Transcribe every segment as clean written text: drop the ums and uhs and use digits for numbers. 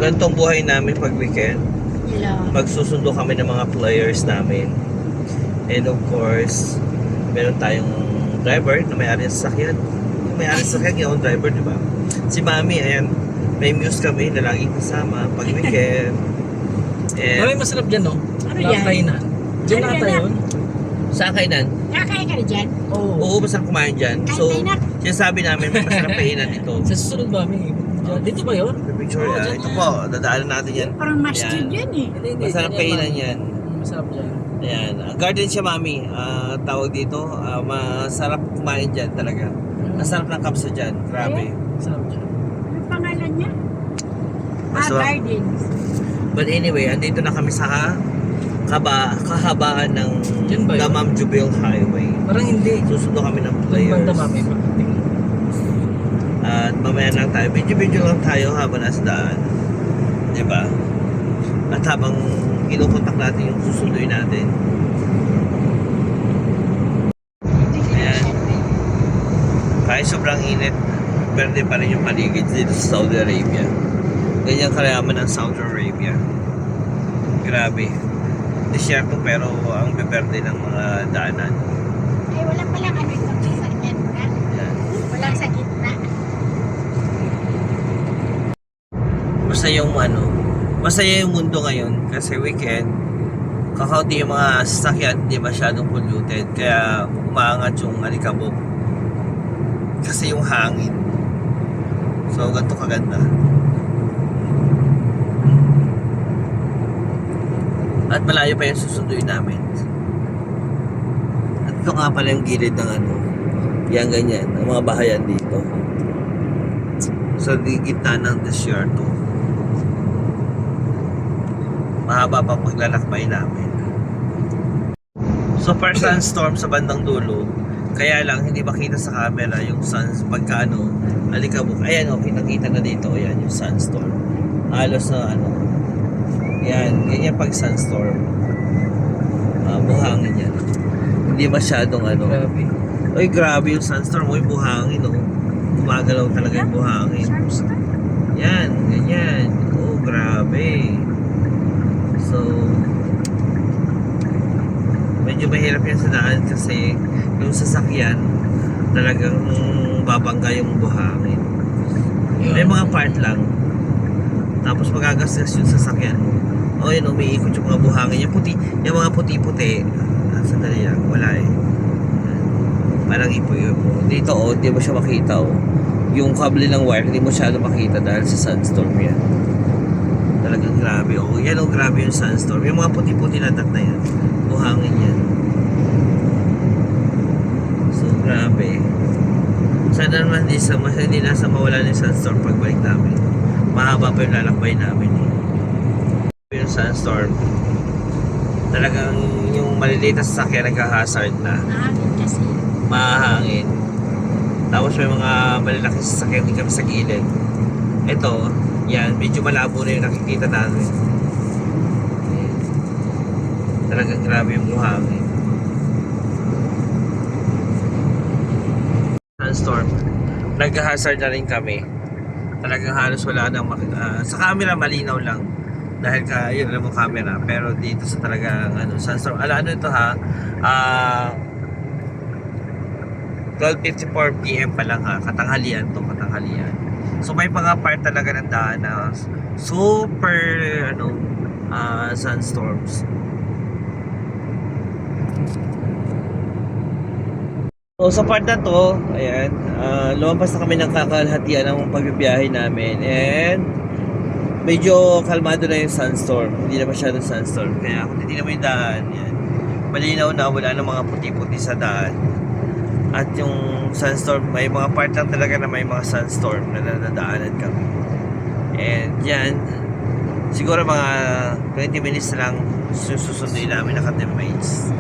Ganitong buhay namin pag weekend. Magsusundo kami ng mga players namin. And of course, meron tayong driver na may-ari ng sasakyan. Yung may-ari ng sasakyan, yung driver, di ba? Si Mami, ayan, may muse kami na laging kasama pag weekend. Ay, masarap dyan, no? Ano yan? Kainan. Diyan Ano ata yan? yun. Saan kainan? Nakakain ka na dyan? Oo. Oo, masarap kumain dyan. So, sinasabi namin, masarap kainan dito. Sa susunod ba, may dito ba yun? Picture, Oo, dyan ito yan. po, dadaanan natin yan. Parang masjid Yan. yan eh. Hindi, Masarap kainan yan. Masarap dyan. Ayan, garden siya, Mami. Tawag dito, masarap kumain dyan talaga. Masarap ng kapsa dyan, grabe. Masarap dyan. Ano pangalan niya? So, Gardens. But anyway, andito na kami sa kahabaan ng Yan ba yun? Damam Jubil Highway. Parang hindi. Susundo kami ng Yung players. banda mami, pagdating. At mamaya lang tayo. Video lang tayo habang nasa daan. Diba? At habang kinukontak natin yung susunduin natin. Ayan. Kahit sobrang init, pwede pa rin yung paligid dito sa Saudi Arabia. Ganyan kalayaman ng Saudi Arabia. Grabe. Desierto pero ang beberde ng mga daanan. Ay, wala palang ano itong sasakyan na. Ayan. Walang sa gitna. Masaya yung mundo ngayon kasi weekend, kakaunti yung mga sasakyan, hindi masyadong polluted, kaya umaangat yung alikabok kasi yung hangin. So ganito kaganda. At malayo pa yung susunduin namin. At ito nga pala yung gilid ng yan ganyan, ang mga bahayan dito sa gitna ng desierto. Mahaba pa paglalakbay namin. So far sunstorm sa bandang dulo, kaya lang hindi makita sa camera yung pagkaano alikabok. Ayan o, kitang-kita na dito. Ayan yung sunstorm. Halos na yan, ganyan pag sunstorm. Buhangin yan. Hindi masyadong Grabe. Ay, grabe yung sunstorm. Uy, buhangin gumagalaw talaga yung buhangin. Yan, ganyan. Oh, grabe. So, medyo mahirap yan sa daan kasi yung sasakyan talagang babangga yung buhangin. May mga part lang. Tapos magagasgas yung sasakyan mo. O yun, umiikot yung mga buhangin. Yung mga puti-puti. Sandali lang, wala eh. Parang ipoy mo. Dito hindi mo siya makita Yung kable ng wire, hindi mo siya makita dahil sa sunstorm yan. Talagang grabe. Yan grabe yung sunstorm. Yung mga puti-puti na na yan. Buhangin yan. So, grabe. Sana naman hindi nasa mawala ng sunstorm pagbalik namin. Mahaba pa yung lalakbay namin Yung sunstorm. Talagang yung maliliit na sasakyan nagka-hazard na. Mahangin kasi. Mahangin. Tapos may mga malalaking sasakyan din kami sa gilid. Ito, yan, medyo malabo na yung nakikita namin. Ayan. Talagang grabe yung buhangin. Sunstorm. Nag-hazard na rin kami. Talagang halos wala nang sa camera malinaw lang. Dahil yun alam mo camera. Pero dito sa talagang sunstorm. Ano ito ha? 12:54 PM pa lang ha. Katanghalian. So may mga part talaga ng daan na super sunstorms. So sa part na to, ayan, lumampas na kami ng kakalhatian ng pagbibiyahe namin and medyo kalmado na yung sunstorm. Hindi na masyadong sunstorm. Kaya kung titignan mo yung daan, yan, malinaw na wala ng mga puti-puti sa daan. At yung sunstorm, may mga part lang talaga na may mga sunstorm na nadaanan kami. And yan, siguro mga 20 minutes lang susunduin namin na 10 minutes.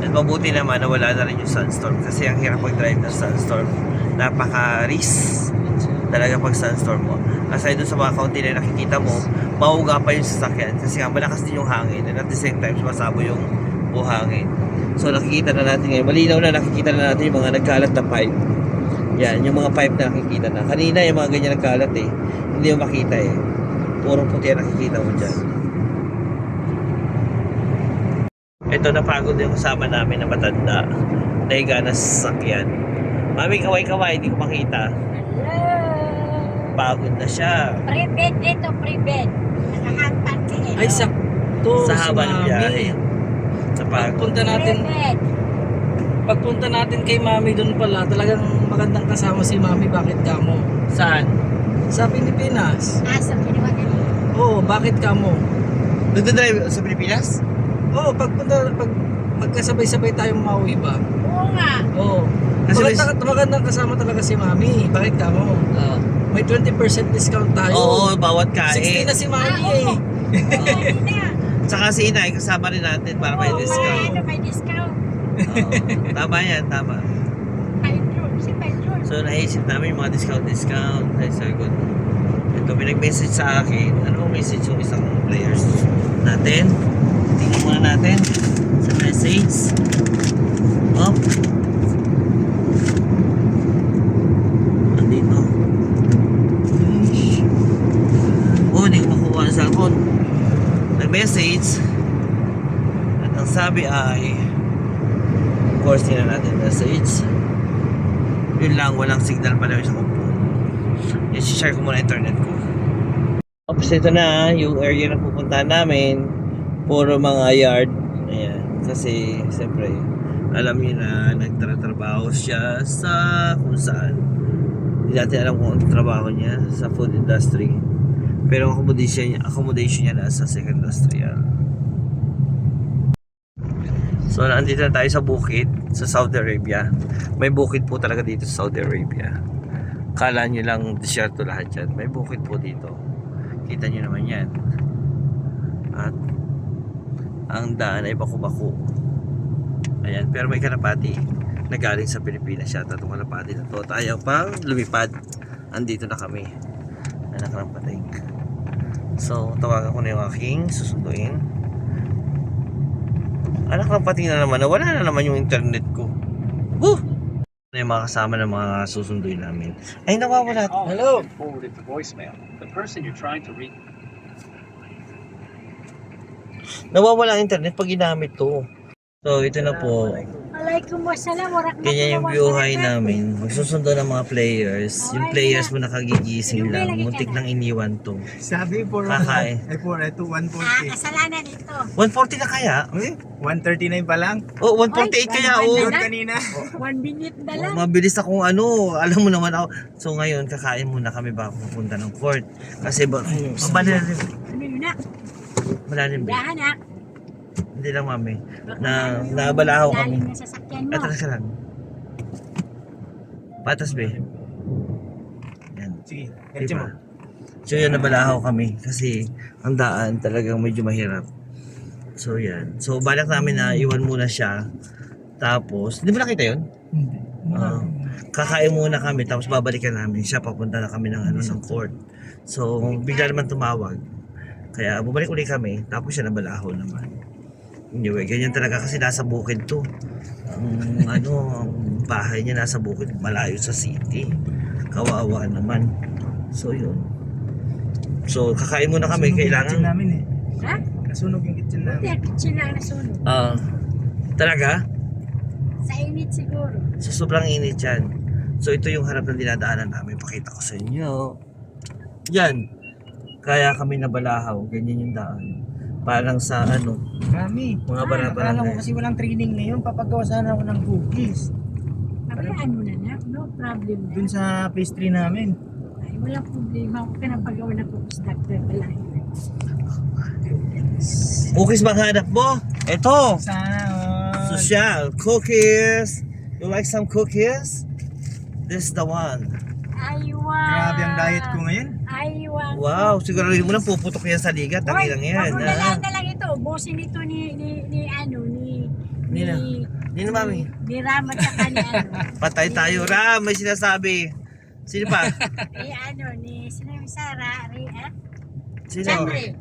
At mabuti naman na wala na rin yung sunstorm kasi ang hirap mag-drive ng sunstorm. Napaka-risk talaga pag sunstorm mo. Aside dun sa mga kaunti na nakikita mo, mauga pa yung sasakyan kasi nga malakas din yung hangin and at the same time sumasabo yung buhangin. So nakikita na natin ngayon, malinaw na nakikita na natin yung mga nagkalat na pipe. Yan, yung mga pipe na nakikita na. Kanina yung mga ganyan nagkalat hindi mo makita Puro puti ang nakikita mo dyan. Ito, napagod yung kasama namin na matanda. Nahiga na sa sasakyan. Mami, kaway-kaway, hindi ko makita. Hello. Pagod na siya. Pre-bed dito, pre-bed. Nakahampan kayo. Ay, sakto. Sa si haba ng Mami. biyahe. Sa pagod. Pagpunta natin kay Mami doon pala, talagang magandang kasama si Mami. Bakit ka mo? Saan? Sa Pilipinas. Sa pinawagan. Oo, bakit ka mo? Nagdadrive sa Pilipinas? Oo, pag magkasabay-sabay tayong mauwi ba? Oo nga. Oo. Kasi Magandang kasama talaga si Mami. Bakit ka mo? May 20% discount tayo. Oo, bawat 60 kain. na si Mami oo. eh. Hindi na. Tsaka si Inay, kasama rin natin para may Oo, discount. may discount. Oo. Tama yan, tama. Pedro, si Pedro. So naisip namin yung mga discount. Ay, sabi ko, ito may nag-message sa akin. Ano message yung isang players natin? Tingnan muna natin sa message. Oh. Andito. Oh, hindi ko makuha ang cellphone. Nag-message. At ang sabi ay, of course, tingnan natin message. Yun lang, walang signal pala sa kumpong. I-share ko muna internet ko. Tapos ito na, yung area na pupuntahan namin. Puro mga yard. Ayan. Kasi, siyempre, alam niyo na, nagtatrabaho siya sa kung saan. Hindi natin alam kung ano trabaho niya sa food industry. Pero ang accommodation niya nasa second industrial. So, nandito na tayo sa bukid sa Saudi Arabia. May bukid po talaga dito sa Saudi Arabia. Kala nyo lang desierto lahat yan. May bukid po dito. Kita nyo naman yan. At ang daan ay baku-baku. Ayan, pero may kalapati na galing sa Pilipinas siya. Tatong kalapati na to. Tayo pang lumipad. Andito na kami. Anak ng pating. So, tawagan ko na yung aking susunduin. Anak ng pating na naman. Wala na naman yung internet ko. Woo! Yung mga kasama ng mga susunduin namin. Ay, nawawala. Hello. Forwarded to voicemail. The person you're trying to reach. Nawawala ang internet pag ginamit to. So, ito na po. Alaikum wassalam. Warak na Ganyan yung buhay namin. Magsusundo ng mga players. Yung players mo nakagigising lang. Muntik nang iniwan to. Sabi for Kakain. ay for ito 140. Kasalanan ito. 140 na kaya? Eh, 139 pa lang. Oh, 148 kaya. Oh. Doon kanina. 1 minute na lang. Mabilis akong ano. Alam mo naman ako. So, ngayon, kakain muna kami bago pupunta ng court. Kasi ba, malalim. Ano yun na? Malalim ba? Dahan na. Hindi lang, mami. Nabalahaw kami. Lalim na sasakyan mo. Atras ka lang. Patas, be. Yan. Sige, diretso mo. Diba? So yun, nabalahaw kami kasi ang daan talagang medyo mahirap. So yan. So balak namin na iwan muna siya. Tapos, hindi mo nakita yun? Hindi. Kakain muna kami tapos babalikan namin siya. Papunta na kami ng ng court. So bigla naman tumawag. Kaya bumalik ulit kami. Tapos siya nabalahaw naman. Anyway, ganyan talaga kasi nasa bukid to. Ang bahay niya nasa bukid, malayo sa city. Kawawa naman. So yun. So kakain muna kami, Kitchen kailangan. namin eh. Ha? Nasunog yung kitchen Buti namin. ang kitchen lang nasunog. Talaga? Sa init siguro. So sobrang init yan. So ito yung harap ng dinadaanan namin. Pakita ko sa inyo. Yan. Kaya kami nabalahaw. Ganyan yung daan. Parang sa Marami. mga barabara Akala ko na. kasi walang training ngayon. Papagawa sana ako ng cookies. Kabayaan mo na na. No problem na. Dun sa pastry namin. Ay, walang problema. Huwag ka na pagawa na cookies doctor. Balahin. Cookies bang hanap mo? Ito. Sana all. Social. Cookies. You like some cookies? This is the one. Aywa. Grabe ang diet ko ngayon. Aywa. Wow. Siguraduhin mo lang puputok yan sa ligat. Ang ilang yan. Pagkunalaan na lang ito. Ubusin ito ni Nina. Nina, mami. Ni Ram at saka ni Patay tayo. Ram, may sinasabi. Sino pa? ni sino yung Sara, Sino? Sandre.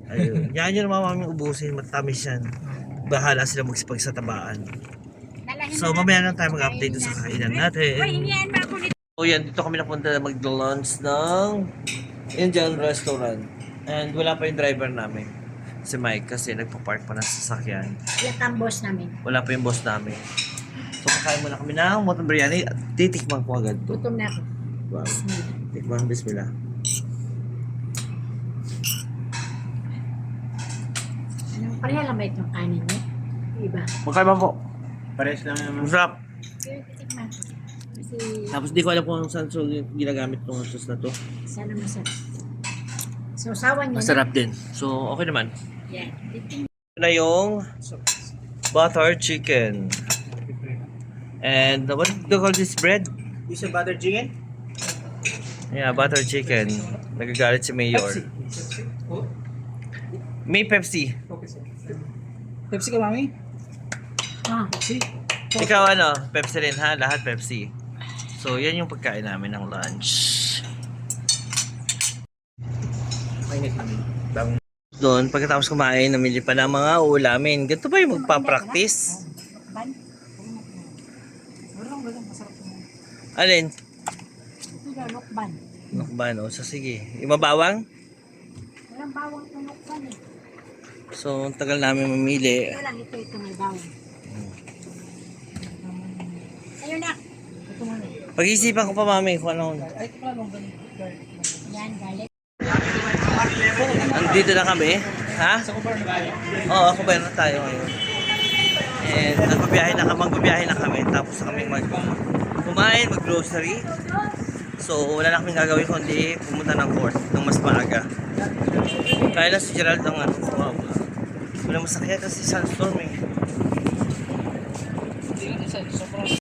Ayun. Yan yun naman mami ubusin. Matamis yan. Bahala sila magsipag sa tabaan. Dalahin So na mamaya natin. lang tayo mag-update sa kainan Uy, natin. hinihan mo ako nito. So yan, dito kami napunta mag-lunch ng Indian restaurant. And wala pa yung driver namin. Si Mike kasi nagpa-park pa ng sasakyan. Yan ang boss namin. Wala pa yung boss namin. So kakain muna kami ng mutton biryani at titikman ko agad to. Gutom na ako. Wow. Tikman, bismillah. Anong pareha lang ba itong kanin niya? Iba. Magkaiba po. Pares lang naman. Masarap. Pero titikman ko. Kasi Tapos di ko alam kung saan so ginagamit itong sauce na to. sana masarap. So, sawan niya Masarap din. So, okay naman. na. Yan. Titikman. Ito na yung butter chicken. And what do you call this bread? You say butter chicken? Yeah, butter chicken. Nagagalit si Mayor. May Pepsi. Pepsi ka, Mami? Ah, Pepsi? Ikaw ano? Pepsi rin ha? Lahat Pepsi. So, yan yung pagkain namin ng lunch. Mainit namin. Bagong Doon, pagkatapos kumain, namili pa ng mga ulamin. Ganito ba yung magpa-practice? ban. Walang masarap mo. Alin? Ito daw, nukban. Nukban, o. So, sige. Yung mabawang? Walang bawang itong nukban eh. So, ang tagal namin mamili. Ito lang, ito may bawang. Ayun na. Ito muna. Pag-isipan ko pa, mami, kung ano. Ay, ito pala nung ganito. Yan, garlic. Andito na kami. Ha? Sa kubar na tayo. Oo, ako ba na tayo ngayon. And magbabiyahe na kami. Tapos na kami kumain, mag-grocery. So, wala na kaming gagawin kundi pumunta ng court ng mas maaga. Kaya lang si Gerald ang ano, wow. Wala masakya kasi sandstorm eh.